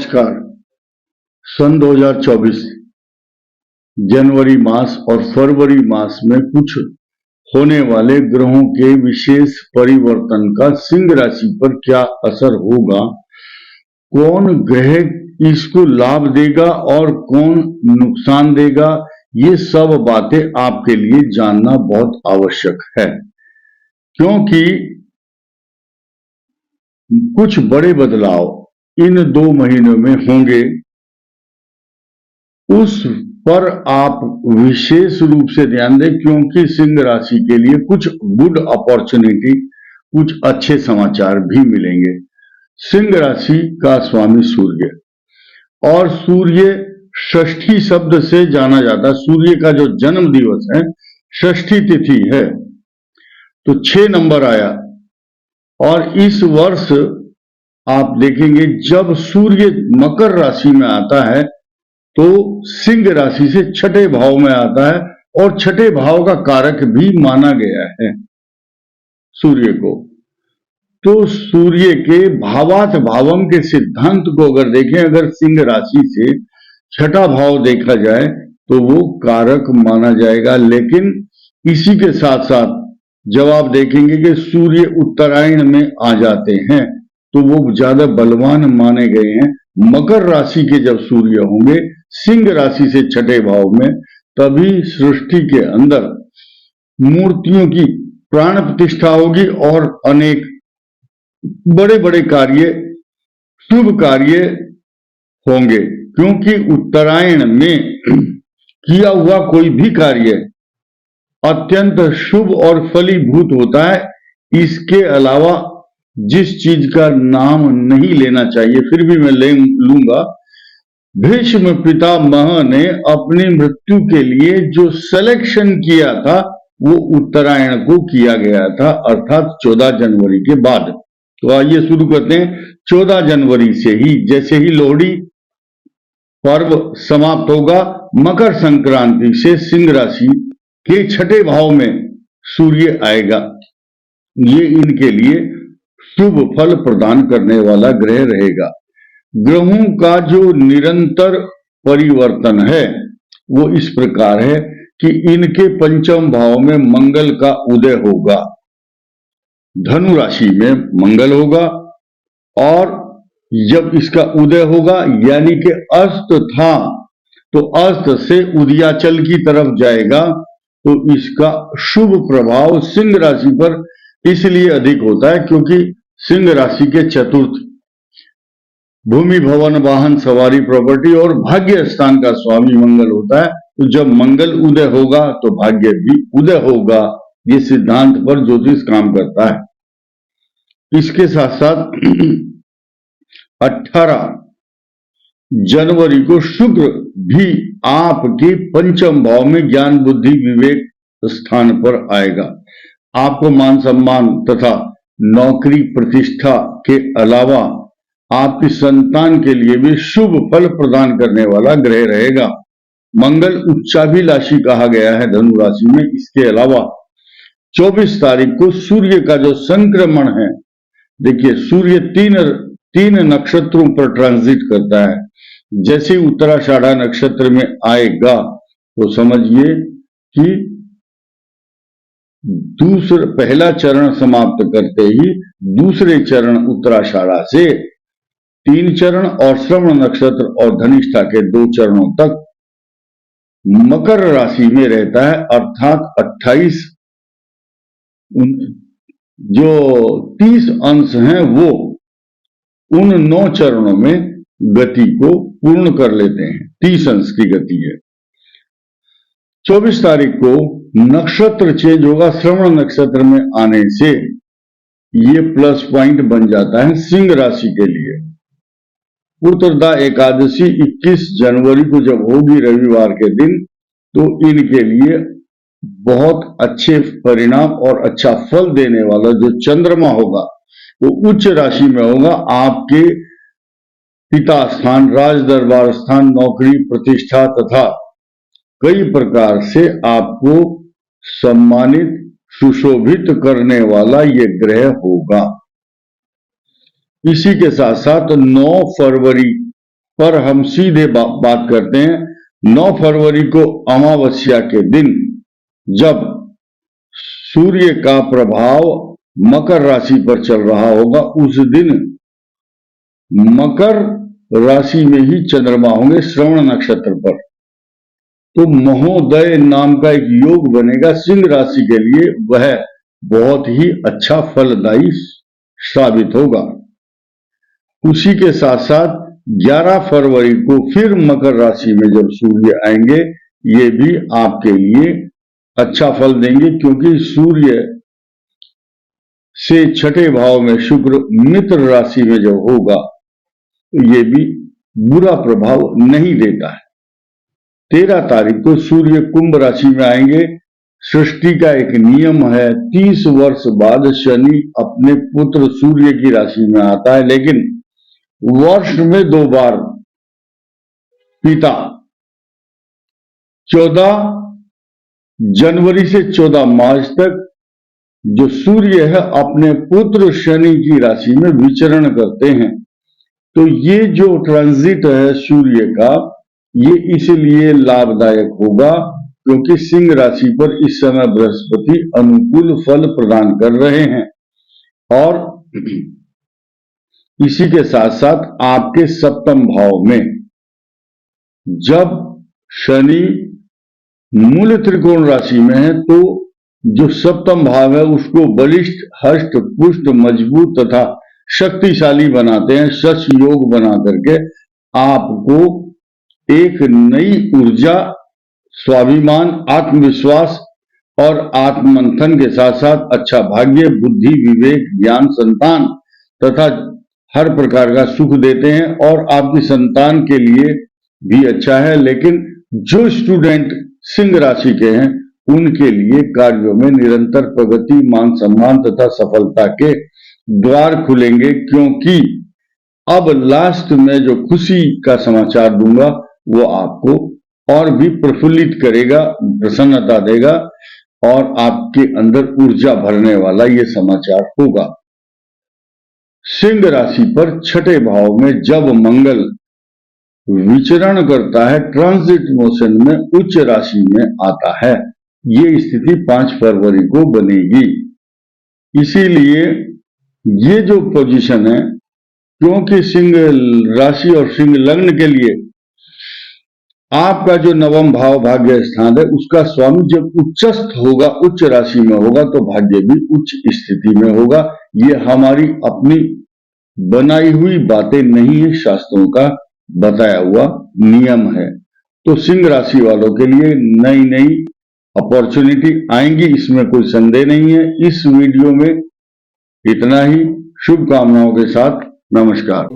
नमस्कार। सन 2024 जनवरी मास और फरवरी मास में कुछ होने वाले ग्रहों के विशेष परिवर्तन का सिंह राशि पर क्या असर होगा, कौन ग्रह इसको लाभ देगा और कौन नुकसान देगा, ये सब बातें आपके लिए जानना बहुत आवश्यक है, क्योंकि कुछ बड़े बदलाव इन 2 महीनों में होंगे। उस पर आप विशेष रूप से ध्यान दें, क्योंकि सिंह राशि के लिए कुछ गुड अपॉर्चुनिटी, कुछ अच्छे समाचार भी मिलेंगे। सिंह राशि का स्वामी सूर्य, और सूर्य षष्ठी शब्द से जाना जाता है। सूर्य का जो जन्म दिवस है षष्ठी तिथि है, तो 6 नंबर आया। और इस वर्ष आप देखेंगे जब सूर्य मकर राशि में आता है तो सिंह राशि से छठे भाव में आता है, और छठे भाव का कारक भी माना गया है सूर्य को। तो सूर्य के भावात भावम के सिद्धांत को अगर देखें, अगर सिंह राशि से छठा भाव देखा जाए तो वो कारक माना जाएगा। लेकिन इसी के साथ साथ जब आप देखेंगे कि सूर्य उत्तरायण में आ जाते हैं तो वो ज्यादा बलवान माने गए हैं। मकर राशि के जब सूर्य होंगे सिंह राशि से छठे भाव में, तभी सृष्टि के अंदर मूर्तियों की प्राण प्रतिष्ठा होगी और अनेक बड़े बड़े कार्य, शुभ कार्य होंगे। क्योंकि उत्तरायण में किया हुआ कोई भी कार्य अत्यंत शुभ और फलीभूत होता है। इसके अलावा जिस चीज का नाम नहीं लेना चाहिए फिर भी मैं लूंगा, भीष्म पितामह ने अपनी मृत्यु के लिए जो सिलेक्शन किया था वो उत्तरायण को किया गया था, अर्थात 14 जनवरी के बाद। तो आइए शुरू करते हैं। 14 जनवरी से ही, जैसे ही लोहड़ी पर्व समाप्त होगा, मकर संक्रांति से सिंह राशि के छठे भाव में सूर्य आएगा। ये इनके लिए शुभ फल प्रदान करने वाला ग्रह रहेगा। ग्रहों का जो निरंतर परिवर्तन है वो इस प्रकार है कि इनके पंचम भाव में मंगल का उदय होगा, धनु राशि में मंगल होगा, और जब इसका उदय होगा यानी कि अस्त था तो अस्त से उदयाचल की तरफ जाएगा, तो इसका शुभ प्रभाव सिंह राशि पर इसलिए अधिक होता है क्योंकि सिंह राशि के चतुर्थ भूमि, भवन, वाहन, सवारी, प्रॉपर्टी और भाग्य स्थान का स्वामी मंगल होता है। तो जब मंगल उदय होगा तो भाग्य भी उदय होगा। ये सिद्धांत पर ज्योतिष काम करता है। इसके साथ साथ 18 जनवरी को शुक्र भी आपके पंचम भाव में ज्ञान, बुद्धि, विवेक स्थान पर आएगा। आपको मान सम्मान तथा नौकरी प्रतिष्ठा के अलावा आपकी संतान के लिए भी शुभ फल प्रदान करने वाला ग्रह रहेगा। मंगल उच्चाभिलाषी कहा गया है धनु राशि में। इसके अलावा 24 तारीख को सूर्य का जो संक्रमण है, देखिए सूर्य तीन नक्षत्रों पर ट्रांजिट करता है। जैसे उत्तराषाढ़ा नक्षत्र में आएगा तो समझिए कि पहला चरण समाप्त करते ही दूसरे चरण उत्तराषाढ़ा से 3 चरण और श्रवण नक्षत्र और धनिष्ठा के 2 चरणों तक मकर राशि में रहता है। अर्थात 28 जो 30 अंश हैं वो उन 9 चरणों में गति को पूर्ण कर लेते हैं। 30 अंश की गति है। 24 तारीख को नक्षत्र चेंज होगा। श्रवण नक्षत्र में आने से ये प्लस पॉइंट बन जाता है सिंह राशि के लिए। उत्तरदा एकादशी 21 जनवरी को जब होगी रविवार के दिन, तो इनके लिए बहुत अच्छे परिणाम और अच्छा फल देने वाला जो चंद्रमा होगा वो उच्च राशि में होगा। आपके पिता स्थान, राज दरबार स्थान, नौकरी प्रतिष्ठा तथा कई प्रकार से आपको सम्मानित, सुशोभित करने वाला ये ग्रह होगा। इसी के साथ साथ 9 फरवरी पर हम सीधे बात करते हैं। 9 फरवरी को अमावस्या के दिन जब सूर्य का प्रभाव मकर राशि पर चल रहा होगा, उस दिन मकर राशि में ही चंद्रमा होंगे श्रवण नक्षत्र पर। तो महोदय नाम का एक योग बनेगा सिंह राशि के लिए, वह बहुत ही अच्छा फलदायी साबित होगा। उसी के साथ साथ 11 फरवरी को फिर मकर राशि में जब सूर्य आएंगे, ये भी आपके लिए अच्छा फल देंगे, क्योंकि सूर्य से छठे भाव में शुक्र मित्र राशि में जब होगा तो ये भी बुरा प्रभाव नहीं देता है। 13 तारीख को सूर्य कुंभ राशि में आएंगे। सृष्टि का एक नियम है, 30 वर्ष बाद शनि अपने पुत्र सूर्य की राशि में आता है, लेकिन वर्ष में 2 बार पिता 14 जनवरी से 14 मार्च तक जो सूर्य है अपने पुत्र शनि की राशि में विचरण करते हैं। तो ये जो ट्रांजिट है सूर्य का, ये इसलिए लाभदायक होगा क्योंकि सिंह राशि पर इस समय बृहस्पति अनुकूल फल प्रदान कर रहे हैं। और इसी के साथ साथ आपके सप्तम भाव में जब शनि मूल त्रिकोण राशि में है, तो जो सप्तम भाव है उसको बलिष्ठ, हष्ट, पुष्ट, मजबूत तथा शक्तिशाली बनाते हैं। शश योग बना करके आपको एक नई ऊर्जा, स्वाभिमान, आत्मविश्वास और आत्ममंथन के साथ साथ अच्छा भाग्य, बुद्धि, विवेक, ज्ञान, संतान तथा हर प्रकार का सुख देते हैं। और आपकी संतान के लिए भी अच्छा है। लेकिन जो स्टूडेंट सिंह राशि के हैं उनके लिए कार्यों में निरंतर प्रगति, मान सम्मान तथा सफलता के द्वार खुलेंगे, क्योंकि अब लास्ट में जो खुशी का समाचार दूंगा वो आपको और भी प्रफुल्लित करेगा, प्रसन्नता देगा और आपके अंदर ऊर्जा भरने वाला ये समाचार होगा। सिंह राशि पर छठे भाव में जब मंगल विचरण करता है, ट्रांजिट मोशन में उच्च राशि में आता है, ये स्थिति 5 फरवरी को बनेगी। इसीलिए ये जो पोजीशन है, क्योंकि सिंह राशि और सिंह लग्न के लिए आपका जो नवम भाव भाग्य स्थान है उसका स्वामी जब उच्चस्थ होगा, उच्च राशि में होगा, तो भाग्य भी उच्च स्थिति में होगा। ये हमारी अपनी बनाई हुई बातें नहीं है, शास्त्रों का बताया हुआ नियम है। तो सिंह राशि वालों के लिए नई नई अपॉर्चुनिटी आएंगी, इसमें कोई संदेह नहीं है। इस वीडियो में इतना ही। शुभकामनाओं के साथ नमस्कार।